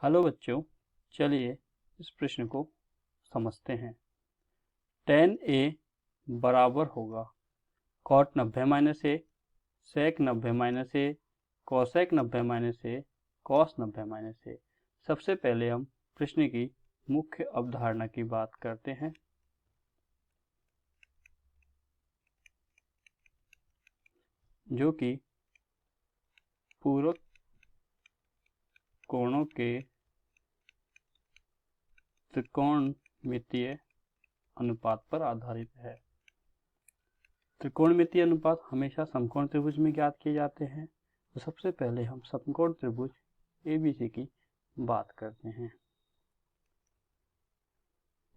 Hello बच्चों, चलिए इस प्रश्न को समझते हैं। tan a बराबर होगा cot 90 माइनस ए, sec 90 माइनस ए, cosec 90 माइनस ए, cos 90 माइनस ए। सबसे पहले हम प्रश्न की मुख्य अवधारणा की बात करते हैं, जो कि पूरक कोणों के त्रिकोणमितीय अनुपात पर आधारित है। त्रिकोणमितीय अनुपात हमेशा समकोण त्रिभुज में ज्ञात किए जाते हैं। तो सबसे पहले हम समकोण त्रिभुज ABC की बात करते हैं।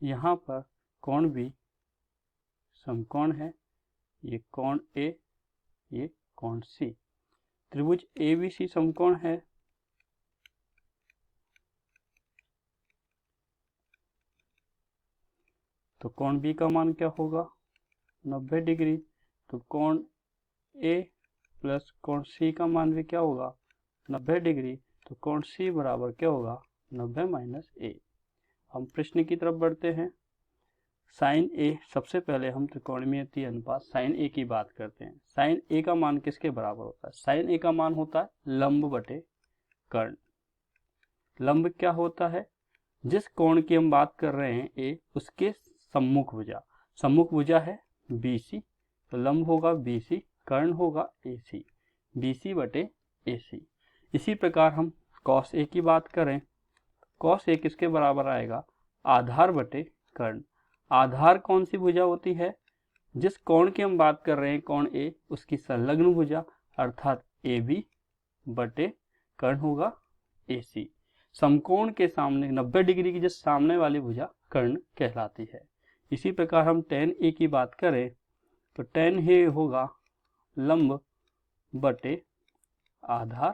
यहाँ पर कोण भी समकोण है, ये कोण A, ये कोण C। त्रिभुज ABC समकोण है, तो कोण B का मान क्या होगा? 90 डिग्री। तो कोण A प्लस कोण C का मान भी क्या होगा? 90 डिग्री। तो कोण C बराबर क्या होगा? 90 माइनस A। हम प्रश्न की तरफ बढ़ते हैं। साइन A, सबसे पहले हम त्रिकोणमितीय अनुपात साइन A की बात करते हैं। साइन A का मान किसके बराबर होता है? साइन A का मान होता है लंब बटे कर्ण। लंब क्या होता है? जिस कोण की हम बात कर रहे हैं A, उसके सम्मुख भुजा। सम्मुख भुजा है BC, तो लंब होगा BC, कर्ण होगा AC, BC बटे AC। इसी प्रकार हम cos A की बात करें, cos A किसके बराबर आएगा? आधार बटे कर्ण। आधार कौन सी भुजा होती है? जिस कोण की हम बात कर रहे हैं कोण A, उसकी संलग्न भुजा अर्थात AB बटे कर्ण होगा AC। समकोण के सामने 90 डिग्री की जो सामने वाली भुजा कर्ण कहलाती है। इसी प्रकार हम tan A की बात करें तो tan A होगा लंब बटे आधार,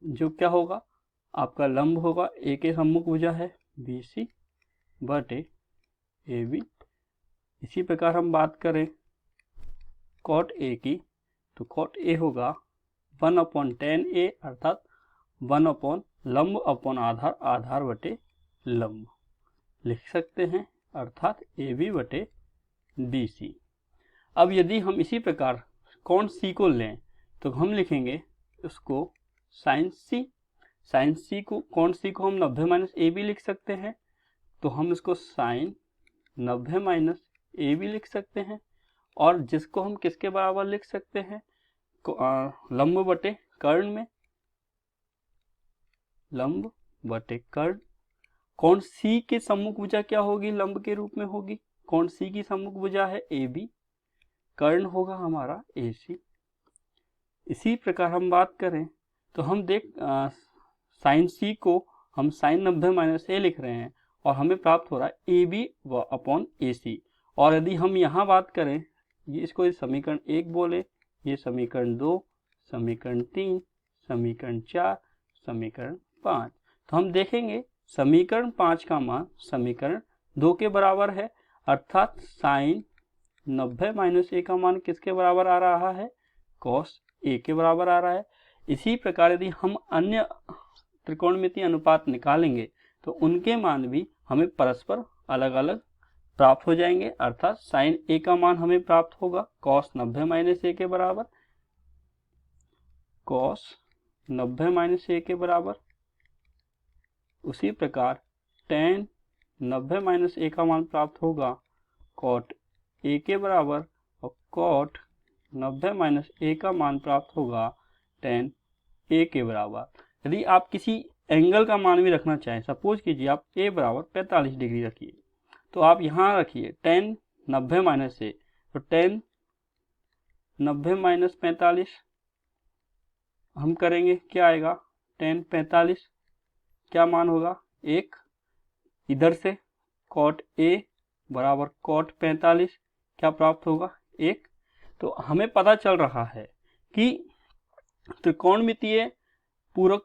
जो क्या होगा? आपका लंब होगा A के सम्मुख भुजा है BC बटे AB। इसी प्रकार हम बात करें cot A की, तो cot A होगा 1/tan A अर्थात 1/ लंब अपॉन आधार, आधार बटे लंब लिख सकते हैं, अर्थात AB बटे BC। अब यदि हम इसी प्रकार कोण C को लें तो हम लिखेंगे उसको sin C। sin C को, कोण C को हम 90 माइनस AB लिख सकते हैं, तो हम इसको sin 90 माइनस AB लिख सकते हैं। और जिसको हम किसके बराबर लिख सकते हैं? लंब बटे कर्ण में, लंब बटे कर्ण। कोण C के सम्मुख भुजा क्या होगी? लंब के रूप में होगी। कोण C की सम्मुख भुजा है AB, कर्ण होगा हमारा AC। इसी प्रकार हम बात करें तो हम साइन C को हम साइन 90 माइनस A लिख रहे हैं और हमें प्राप्त हो रहा है AB अपॉन AC। और यदि हम यहाँ बात करें, ये इसको समीकरण 1 बोले, ये समीकरण 2, समीकरण 3, समीकरण 4, समीकरण 5, तो हम देखेंगे समीकरण 5 का मान समीकरण 2 के बराबर है, अर्थात साइन 90 माइनस A का मान किसके बराबर आ रहा है? cos A के बराबर आ रहा है। इसी प्रकार यदि हम अन्य त्रिकोणमितीय अनुपात निकालेंगे तो उनके मान भी हमें परस्पर अलग अलग प्राप्त हो जाएंगे, अर्थात साइन A का मान हमें प्राप्त होगा cos 90 माइनस A के बराबर, cos 90 माइनस A के बराबर। उसी प्रकार tan 90 माइनस A का मान प्राप्त होगा cot A के बराबर, और cot 90 माइनस A का मान प्राप्त होगा tan A के बराबर। यदि आप किसी एंगल का मान भी रखना चाहें, सपोज कीजिए आप A बराबर 45 डिग्री रखिए, तो आप यहाँ रखिए tan 90 माइनस A, तो tan 90 माइनस 45 हम करेंगे, क्या आएगा? tan 45 क्या मान होगा? 1। इधर से cot A बराबर cot 45 क्या प्राप्त होगा? 1। तो हमें पता चल रहा है कि त्रिकोणमितीय पूरक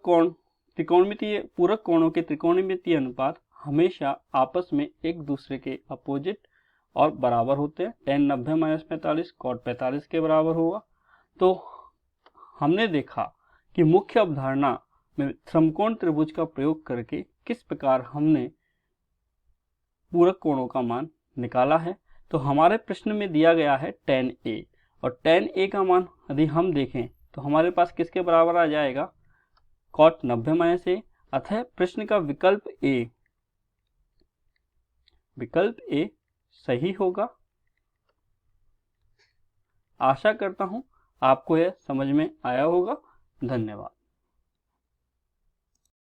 कोणों के त्रिकोणमितीय अनुपात हमेशा आपस में एक दूसरे के अपोजिट और बराबर होते हैं। tan 90 माइनस 45 cot 45 के बराबर होगा। तो हमने देखा कि मुख्य अवधारणा में समकोण त्रिभुज का प्रयोग करके किस प्रकार हमने पूरक कोणों का मान निकाला है। तो हमारे प्रश्न में दिया गया है tan a, और tan a का मान यदि हम देखें तो हमारे पास किसके बराबर आ जाएगा, cot 90 - a। अतः प्रश्न का विकल्प ए सही होगा। आशा करता हूं आपको यह समझ में आया होगा। धन्यवाद।